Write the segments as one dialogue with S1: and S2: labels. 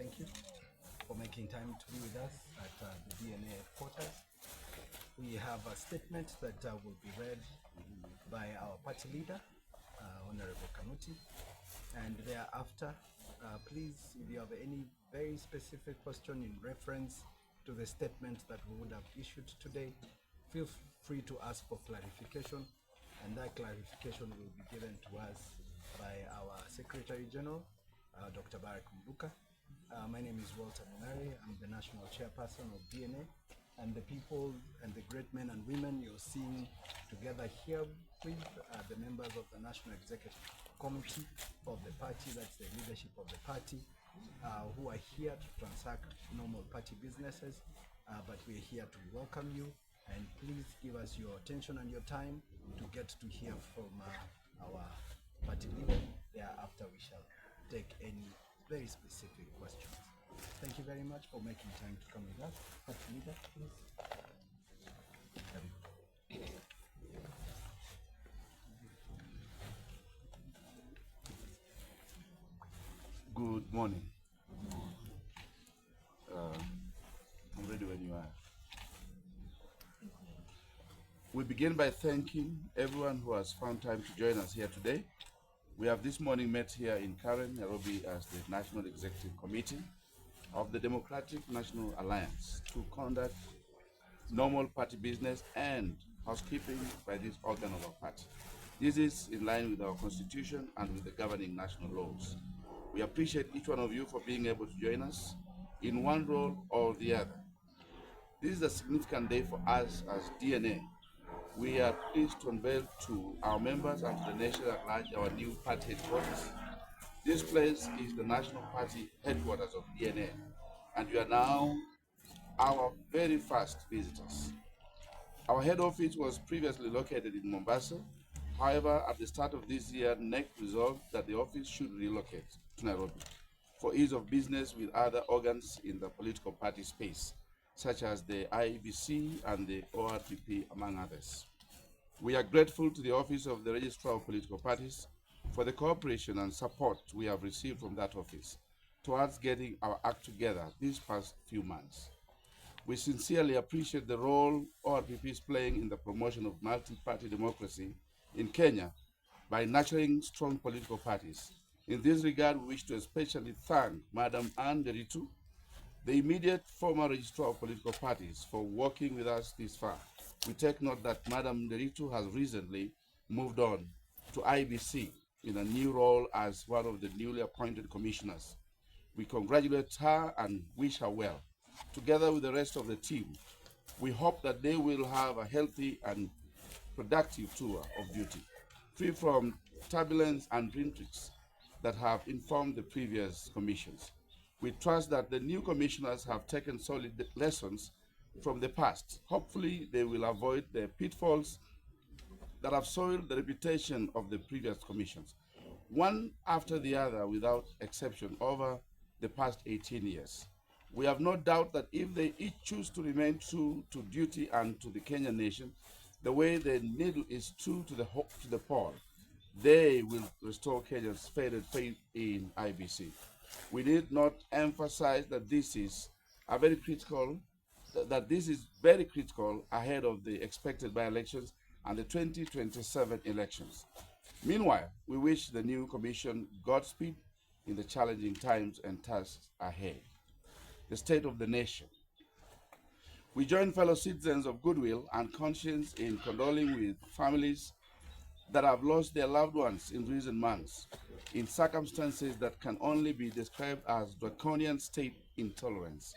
S1: thank you for making time to be with us at the DNA headquarters. We have a statement that will be read by our party leader, Honorable Kanuti, and thereafter, please, if you have any very specific question in reference to the statement that we would have issued today, feel free to ask for clarification, and that clarification will be given to us by our Secretary General, Dr. Barak Mbuka. My name is Walter Munari. I'm the National Chairperson of DNA, and the people and the great men and women you're seeing together here with the members of the National Executive Committee of the party, that's the leadership of the party, who are here to transact normal party businesses, but we're here to welcome you, and please give us your attention and your time to get to hear from our party leader. Thereafter, we shall take any very specific questions. Thank you very much for making time to come with us. Party leader, please.
S2: Good morning. I'm ready when you are. We begin by thanking everyone who has found time to join us here today. We have this morning met here in Karen, Nairobi, as the National Executive Committee of the Democratic National Alliance to conduct normal party business and housekeeping by this organ of our party. This is in line with our constitution and with the governing national laws. We appreciate each one of you for being able to join us in one role or the other. This is a significant day for us as DNA. We are pleased to unveil to our members and to the nation at large our new party headquarters. This place is the National Party headquarters of DNA, and you are now our very first visitors. Our head office was previously located in Mombasa. However, at the start of this year, NEC resolved that the office should relocate to Nairobi for ease of business with other organs in the political party space, such as the IEBC and the ORPP, among others. We are grateful to the Office of the Registrar of Political Parties for the cooperation and support we have received from that office towards getting our act together these past few months. We sincerely appreciate the role ORPP is playing in the promotion of multi-party democracy in Kenya by nurturing strong political parties. In this regard, we wish to especially thank Madam Anne Deritu, the immediate former Registrar of Political Parties, for working with us this far. We take note that Madam Deritu has recently moved on to IBC in a new role as one of the newly appointed commissioners. We congratulate her and wish her well. Together with the rest of the team, we hope that they will have a healthy and productive tour of duty, free from turbulence and intrigues that have informed the previous commissions. We trust that the new commissioners have taken solid lessons from the past. Hopefully, they will avoid the pitfalls that have soiled the reputation of the previous commissions, one after the other without exception over the past 18 years. We have no doubt that if they each choose to remain true to duty and to the Kenyan nation, the way the needle is true to the pole, they will restore Kenya's faded faith in IBC. We need not emphasize that this is very critical ahead of the expected by-elections and the 2027 elections. Meanwhile, we wish the new commission Godspeed in the challenging times and tasks ahead. The state of the nation. We join fellow citizens of goodwill and conscience in condoling with families that have lost their loved ones in recent months, in circumstances that can only be described as draconian state intolerance.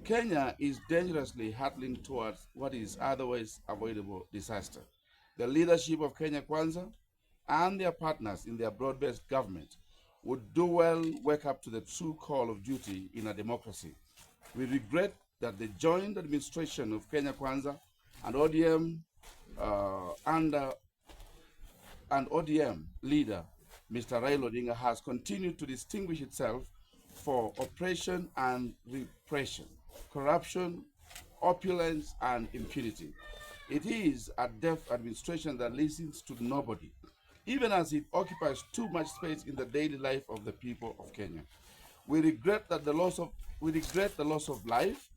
S2: Kenya is dangerously hurtling towards what is otherwise avoidable disaster. The leadership of Kenya Kwanza and their partners in their broad-based government would do well wake up to the true call of duty in a democracy. We regret that the joint administration of Kenya Kwanza and ODM leader, Mr. Raila Odinga, has continued to distinguish itself for oppression and repression, corruption, opulence, and impunity. It is a deaf administration that listens to nobody, even as it occupies too much space in the daily life of the people of Kenya. We regret the loss of life,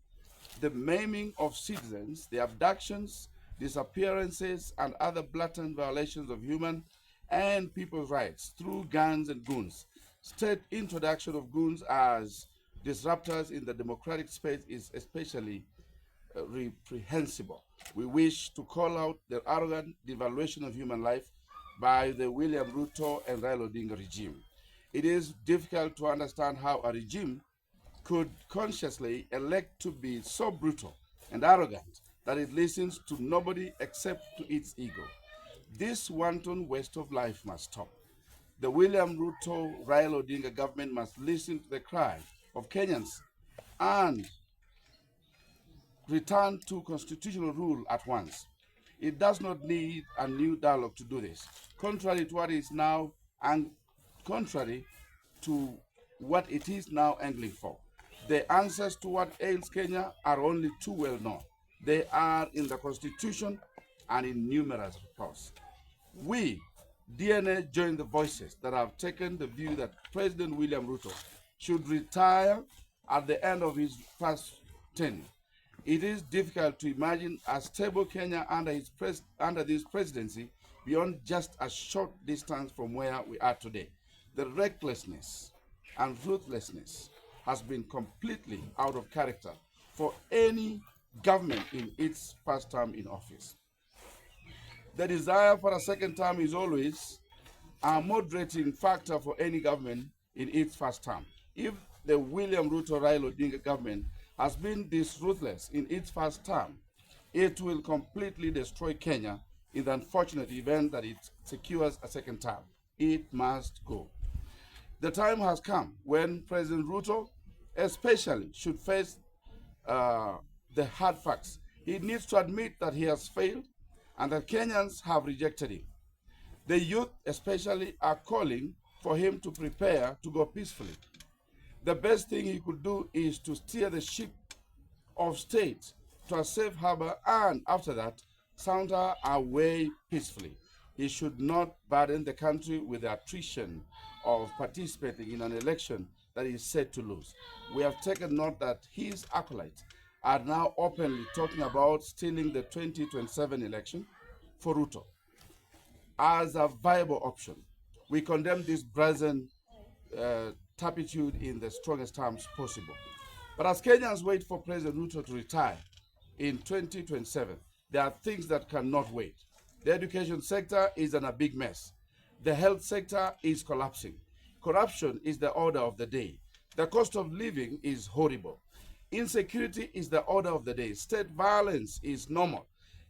S2: the maiming of citizens, the abductions, disappearances, and other blatant violations of human and people's rights through guns and goons. State introduction of goons as disruptors in the democratic space is especially reprehensible. We wish to call out the arrogant devaluation of human life by the William Ruto and Raila Odinga regime. It is difficult to understand how a regime could consciously elect to be so brutal and arrogant that it listens to nobody except to its ego. This wanton waste of life must stop. The William Ruto Raila Odinga government must listen to the cry of Kenyans and return to constitutional rule at once. It does not need a new dialogue to do this. Contrary to what is now and contrary to what it is now angling for. The answers to what ails Kenya are only too well known. They are in the Constitution and in numerous reports. We, DNA, join the voices that have taken the view that President William Ruto should retire at the end of his first tenure. It is difficult to imagine a stable Kenya under this presidency beyond just a short distance from where we are today. The recklessness and ruthlessness has been completely out of character for any government in its first term in office. The desire for a second term is always a moderating factor for any government in its first term. If the William Ruto Raila Odinga government has been this ruthless in its first term, it will completely destroy Kenya in the unfortunate event that it secures a second term. It must go. The time has come when President Ruto especially should face the hard facts. He needs to admit that he has failed and that Kenyans have rejected him. The youth especially are calling for him to prepare to go peacefully. The best thing he could do is to steer the ship of state to a safe harbor and after that, saunter away peacefully. He should not burden the country with the attrition of participating in an election that he is set to lose. We have taken note that his acolytes are now openly talking about stealing the 2027 election for Ruto as a viable option. We condemn this brazen turpitude in the strongest terms possible. But as Kenyans wait for President Ruto to retire in 2027, there are things that cannot wait. The education sector is in a big mess. The health sector is collapsing. Corruption is the order of the day. The cost of living is horrible. Insecurity is the order of the day. State violence is normal.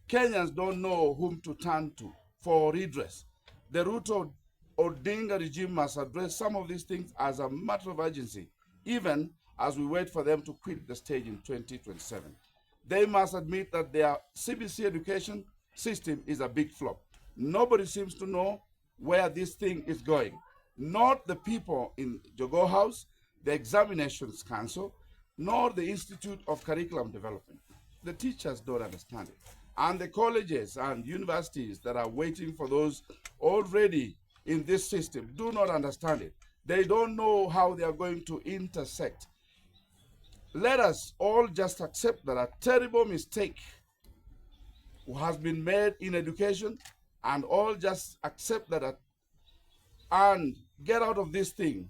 S2: Kenyans don't know whom to turn to for redress. The Ruto Odinga regime must address some of these things as a matter of urgency, even as we wait for them to quit the stage in 2027. They must admit that their CBC education system is a big flop. Nobody seems to know where this thing is going. Not the people in Jogo House, the Examinations Council, nor the Institute of Curriculum Development. The teachers don't understand it. And the colleges and universities that are waiting for those already in this system do not understand it. They don't know how they are going to intersect. Let us all just accept that a terrible mistake has been made in education and all just accept that and get out of this thing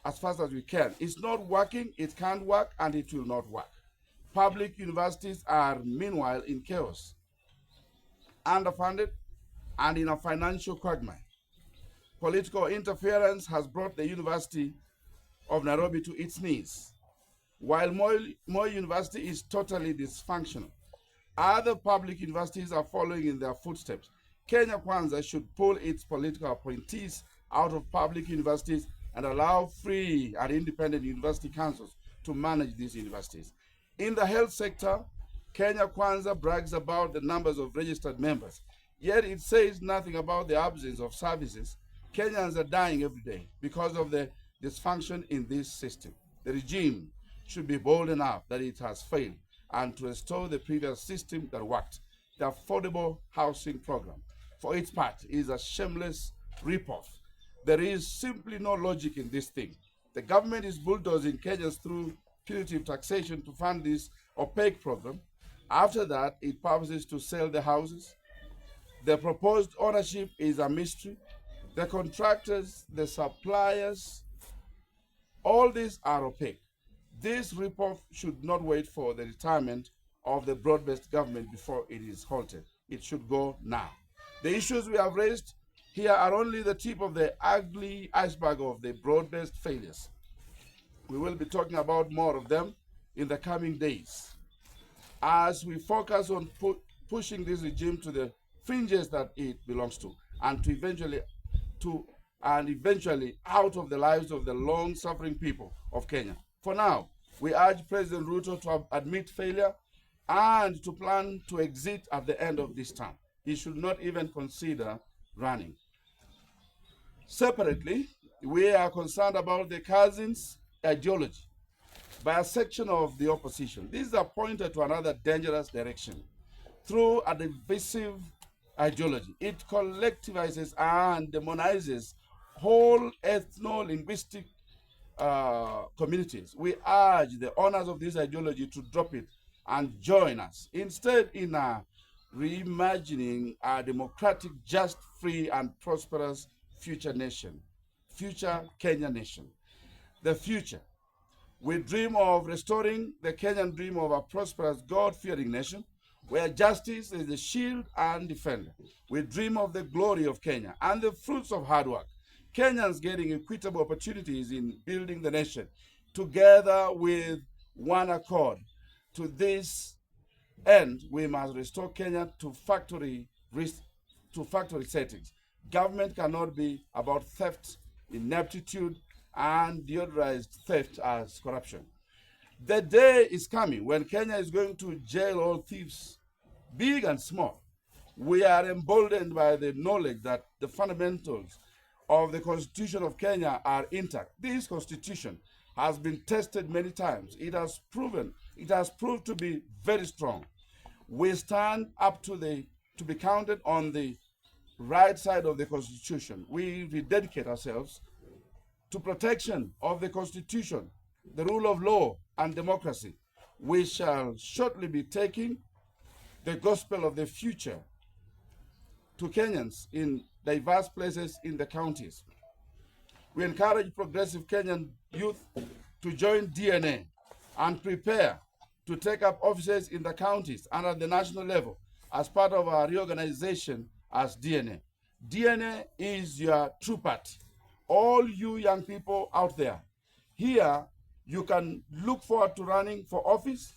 S2: as fast as we can. It's not working, it can't work, and it will not work. Public universities are meanwhile in chaos, underfunded, and in a financial quagmire. Political interference has brought the University of Nairobi to its knees, while Moi University is totally dysfunctional. Other public universities are following in their footsteps. Kenya Kwanza should pull its political appointees out of public universities and allow free and independent university councils to manage these universities. In the health sector, Kenya Kwanza brags about the numbers of registered members, yet it says nothing about the absence of services. Kenyans are dying every day because of the dysfunction in this system. The regime should be bold enough that it has failed and to restore the previous system that worked. The affordable housing program, for its part, is a shameless ripoff. There is simply no logic in this thing. The government is bulldozing Kenyans through punitive taxation to fund this opaque program. After that, it purposes to sell the houses. The proposed ownership is a mystery. The contractors, the suppliers, all these are opaque. This ripoff should not wait for the retirement of the broad-based government before it is halted. It should go now. The issues we have raised here are only the tip of the ugly iceberg of the broad-based failures. We will be talking about more of them in the coming days as we focus on pushing this regime to the fringes that it belongs to, and eventually out of the lives of the long-suffering people of Kenya. For now, we urge President Ruto to admit failure and to plan to exit at the end of this term. He should not even consider running. Separately, we are concerned about the cousins' ideology by a section of the opposition. These are pointed to another dangerous direction through a divisive ideology. It collectivizes and demonizes whole ethno-linguistic communities. We urge the owners of this ideology to drop it and join us. Instead, in reimagining a democratic, just, free, and prosperous future nation, future Kenya nation. The future. We dream of restoring the Kenyan dream of a prosperous, God-fearing nation where justice is the shield and defender. We dream of the glory of Kenya and the fruits of hard work. Kenyans getting equitable opportunities in building the nation together with one accord. To this end, we must restore Kenya to factory settings. Government cannot be about theft, ineptitude, and deodorized theft as corruption. The day is coming when Kenya is going to jail all thieves, big and small. We are emboldened by the knowledge that the fundamentals of the Constitution of Kenya are intact. This Constitution has been tested many times. It has proved to be very strong. We stand up to be counted on the right side of the Constitution. We rededicate ourselves to protection of the Constitution, the rule of law, and democracy. We shall shortly be taking the gospel of the future to Kenyans in diverse places in the counties. We encourage progressive Kenyan youth to join DNA and prepare to take up offices in the counties and at the national level as part of our reorganization as DNA. DNA is your true party. All you young people out there, here you can look forward to running for office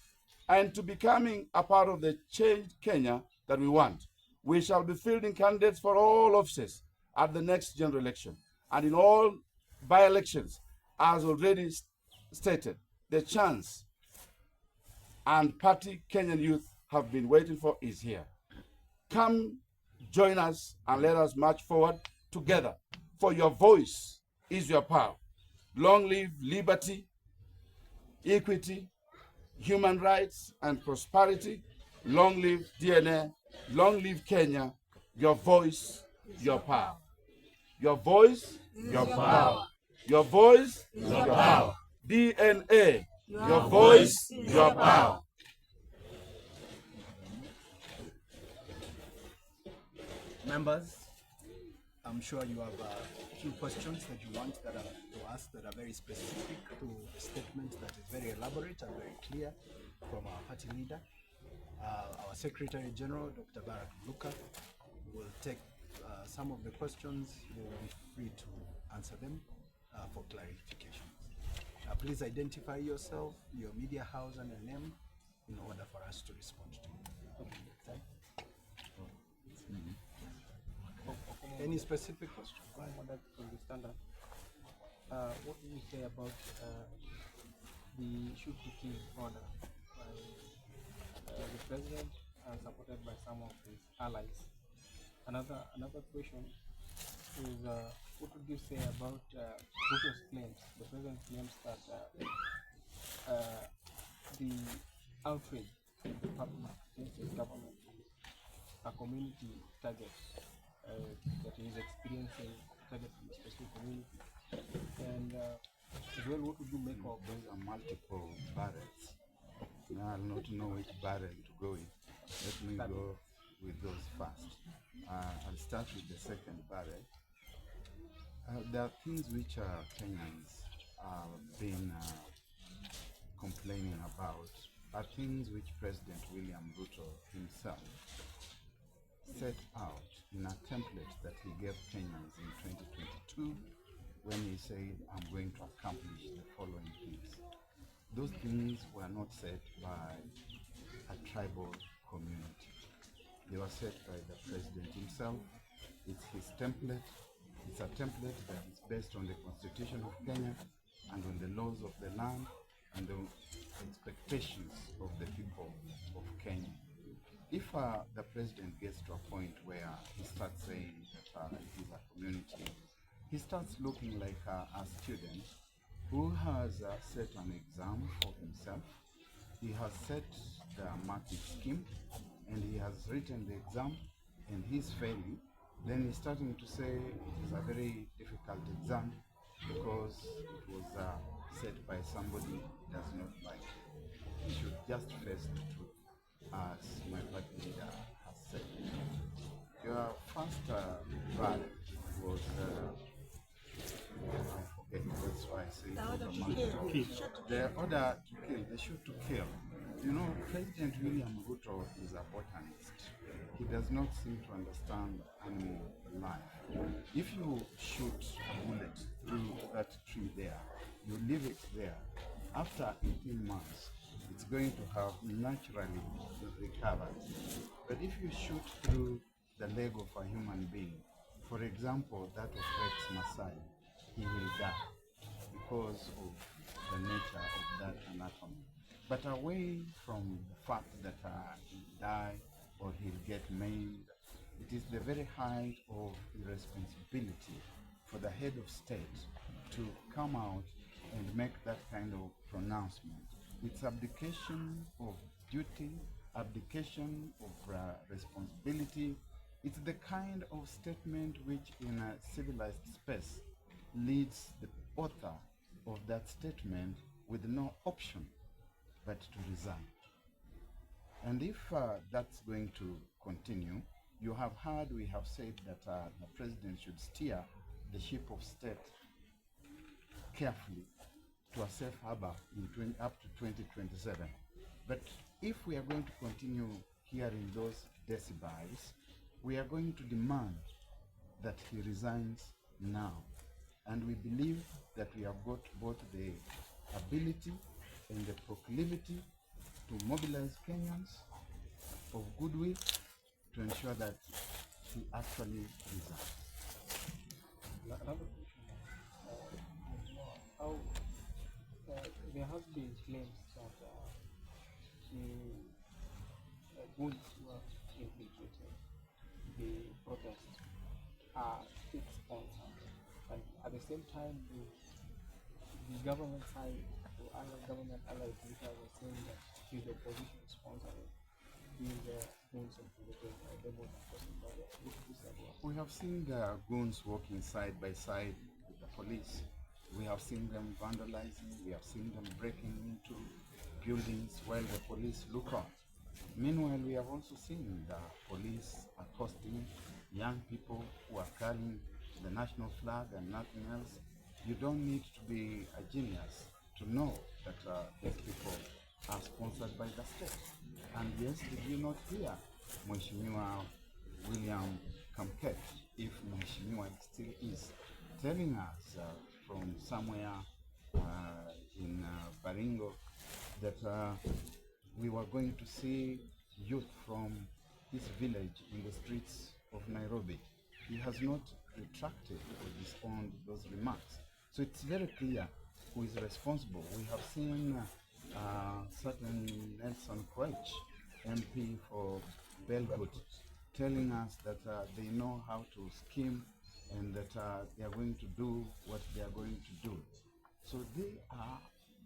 S2: and to becoming a part of the changed Kenya that we want. We shall be fielding candidates for all offices at the next general election. And in all by-elections, as already stated, the chance and party Kenyan youth have been waiting for is here. Come join us and let us march forward together, for your voice is your power. Long live liberty, equity, human rights, and prosperity. Long live DNA. Long live Kenya. Your voice, your power. Your voice, your power. Your voice, your power. DNA. Your voice, your power.
S1: Members, I'm sure you have a few questions that you want to ask that are very specific to the statement that is very elaborate and very clear from our party leader. Our Secretary General, Dr. Barack Luka, will take some of the questions. You will be free to answer them for clarification. Please identify yourself, your media house, and your name in order for us to respond to you. Okay. Any specific question?
S3: I wanted to understand what do you say about the shoot-to-kill order by the president and supported by some of his allies? Another question is what would you say about Ruto's claims? The president claims that the outrage in the public against his government is a community target. That he is experiencing targeting a specific community, and as well, what would you make of
S4: Those are multiple barrels. Now I'll not know which barrel to go with. Let me go with those first. I'll start with the second barrel. There are things which Kenyans have been complaining about, are things which President William Ruto himself set out in a template that he gave Kenyans in 2022 when he said, I'm going to accomplish the following things. Those things were not set by a tribal community. They were set by the president himself. It's his template. It's a template that is based on the Constitution of Kenya and on the laws of the land and the expectations of the people of Kenya. If the president gets to a point where he starts saying that it is a community, he starts looking like a student who has set an exam for himself. He has set the marking scheme and he has written the exam and he's failing. Then he's starting to say it is a very difficult exam because it was set by somebody he does not like. He should just face the truth, as my party leader has said. Your first ballot was I forget, that's why I say
S5: The order to kill.
S4: the order to kill, the shoot to kill. You know, President William Ruto is a botanist. He does not seem to understand animal life. If you shoot a bullet through that tree there, you leave it there. After 18 months, it's going to have naturally recovered. But if you shoot through the leg of a human being, for example, that of Rex Masai, he will die because of the nature of that anatomy. But away from the fact that he'll die or he'll get maimed, it is the very height of irresponsibility for the head of state to come out and make that kind of pronouncement. It's abdication of duty, abdication of responsibility. It's the kind of statement which in a civilized space leads the author of that statement with no option but to resign. And if that's going to continue, you have heard we have said that the president should steer the ship of state carefully to a safe harbor up to 2027. But if we are going to continue hearing those decibels, we are going to demand that he resigns now. And we believe that we have got both the ability and the proclivity to mobilize Kenyans of goodwill to ensure that he actually resigns.
S3: Another question: how there has been claims that the goons who have infiltrated the protest are state sponsored, and at the same time the government side or other government allies leaders were saying that it is the opposition sponsoring these goons infiltrating the demo protesting by the
S4: We have seen the goons working side by side with the police. We have seen them vandalizing, we have seen them breaking into buildings while the police look on. Meanwhile, we have also seen the police accosting young people who are carrying the national flag and nothing else. You don't need to be a genius to know that these people are sponsored by the state. And yes, did you not hear Mheshimiwa William Kamket, if Mheshimiwa still is, telling us from somewhere in Baringo that we were going to see youth from his village in the streets of Nairobi. He has not retracted or disowned those remarks. So it's very clear who is responsible. We have seen certain Nelson Koech, MP for Belgut, telling us that they know how to scheme and that they are going to do what they are going to do. So they are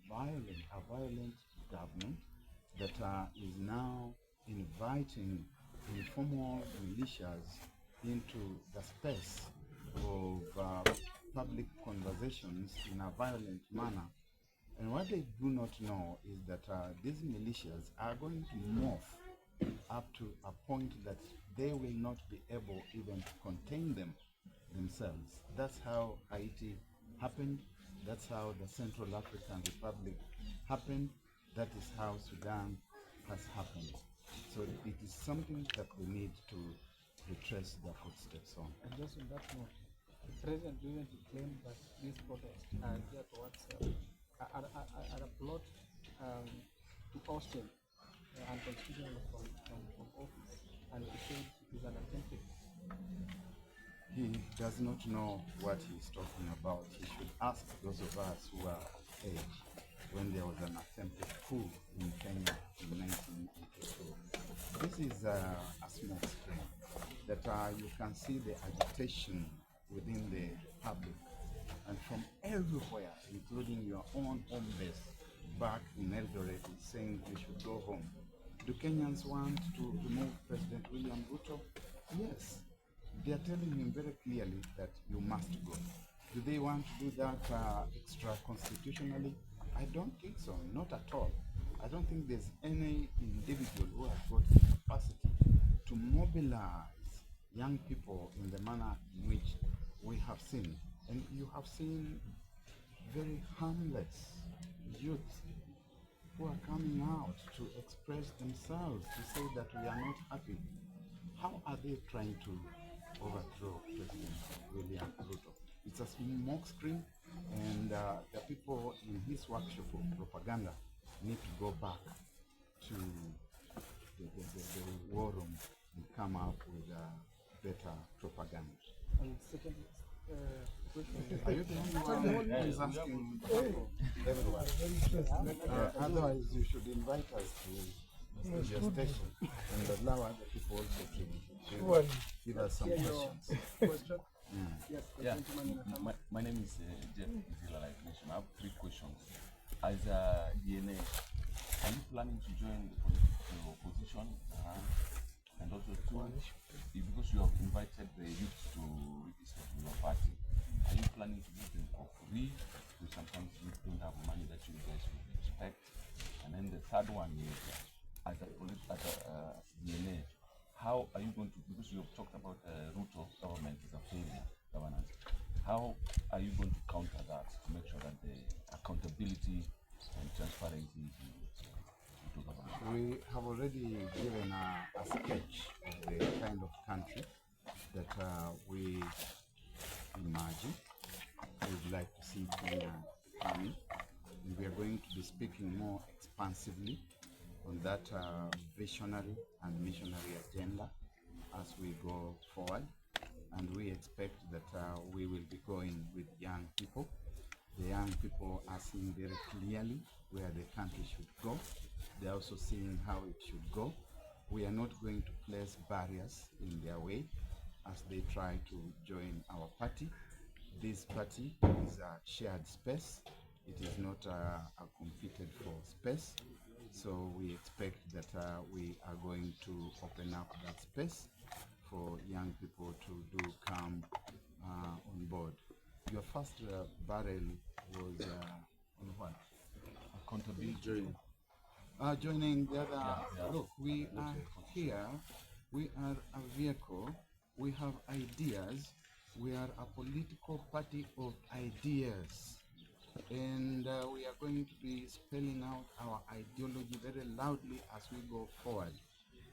S4: violent, a violent government that is now inviting informal militias into the space of public conversations in a violent manner. And what they do not know is that these militias are going to morph up to a point that they will not be able even to contain themselves. That's how Haiti happened. That's how the Central African Republic happened. That is how Sudan has happened. So it is something that we need to retrace their footsteps on.
S3: And just on that note, the president recently claimed that these protests are geared towards a plot to oust him unconstitutionally from office, and he said it is an attempted.
S4: He does not know what he's talking about. He should ask those of us who are of age when there was an attempted coup in Kenya in 1982. This is a smoke screen that you can see the agitation within the public and from everywhere, including your own home base back in Eldoret, is saying we should go home. Do Kenyans want to remove President William Ruto? Yes. They are telling him very clearly that you must go. Do they want to do that extra constitutionally? I don't think so, not at all. I don't think there's any individual who has got the capacity to mobilize young people in the manner in which we have seen. And you have seen very harmless youth who are coming out to express themselves, to say that we are not happy. How are they trying to overthrow President William Ruto? It's a smoke screen, and the people in his workshop of propaganda need to go back to the war room and come up with better propaganda.
S3: And second question.
S4: Are you the only one who is asking everyone? Otherwise, you should invite us to your station and allow other people also to give us some questions.
S3: Question?
S5: Yeah, my name is Jeff Zila Life Nation. I have 3 questions. As a DNA, are you planning to join the political opposition? And also, because you have invited the youth to register for your party, are you planning to give them for free? Because sometimes you don't have money that you guys would expect. And then the third one is, as a DNA, how are you going to, because you have talked about Ruto government is a failure governance, how are you going to counter that to make sure that the accountability and transparency is to government?
S4: We have already given a sketch of the kind of country that we imagine we'd like to see Kenya becoming. And we are going to be speaking more expansively on that visionary and missionary agenda as we go forward. And we expect that we will be going with young people. The young people are seeing very clearly where the country should go. They're also seeing how it should go. We are not going to place barriers in their way as they try to join our party. This party is a shared space. It is not a competed for space. So we expect that we are going to open up that space for young people to do come on board. Your first barrel was on what?
S5: Accountability.
S4: Joining the other.
S5: Yeah.
S4: Look, we are here. We are a vehicle. We have ideas. We are a political party of ideas. And we are going to be spelling out our ideology very loudly as we go forward.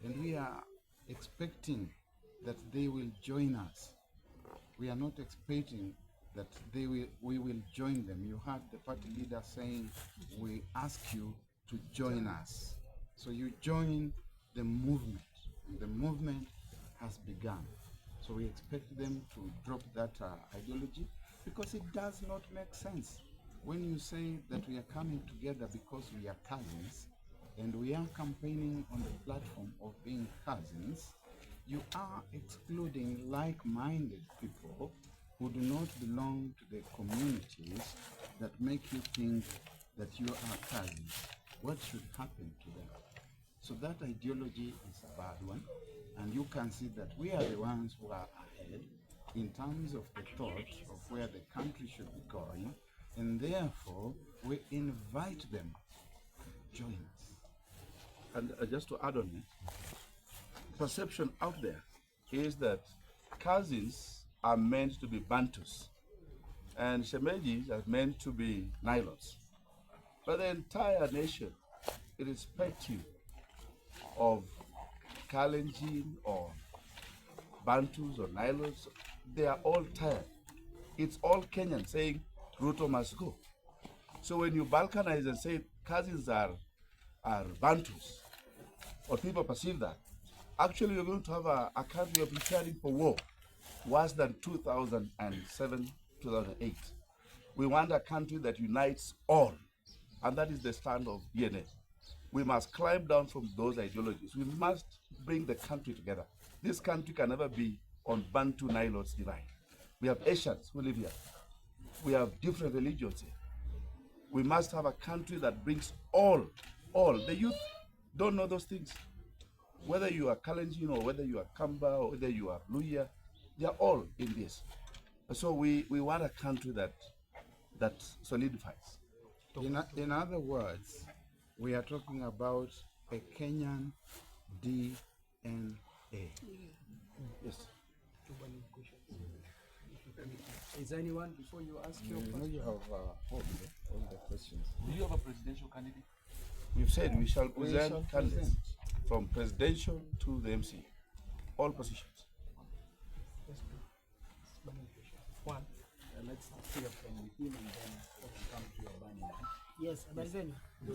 S4: And we are expecting that they will join us. We are not expecting that we will join them. You heard the party leader saying, we ask you to join us. So you join the movement. And the movement has begun. So we expect them to drop that ideology, because it does not make sense. When you say that we are coming together because we are cousins, and we are campaigning on the platform of being cousins, you are excluding like-minded people who do not belong to the communities that make you think that you are cousins. What should happen to them? So that ideology is a bad one, and you can see that we are the ones who are ahead. in terms of the thought of where the country should be going, and therefore we invite them to join us.
S2: And just to add on it, perception out there is that cousins are meant to be Bantus and Shemejis are meant to be Nilots. But the entire nation, irrespective of Kalenjin or Bantus or Nilots, they are all tired. It's all Kenyan saying Ruto must go. So when you balkanize and say cousins are Bantus, or people perceive that, actually you're going to have a country you're preparing for war, worse than 2007, 2008. We want a country that unites all, and that is the stand of DNA. We must climb down from those ideologies. We must bring the country together. This country can never be on Bantu Nilots divide. We have Asians who live here. We have different religions here. We must have a country that brings all. The youth don't know those things. Whether you are Kalenjin or whether you are Kamba or whether you are Luya, they are all in this. So we want a country that solidifies.
S4: In other words, we are talking about a Kenyan DNA.
S2: Yes.
S1: Is anyone, before you ask your
S4: You know
S1: question?
S4: you have all the questions.
S5: Do you have a presidential candidate?
S2: We've said we shall present
S4: shall
S2: candidates
S4: present.
S2: from presidential to the MC, all positions.
S1: One. Let's hear from him and then come to your burning.
S6: Yes, habari zenu.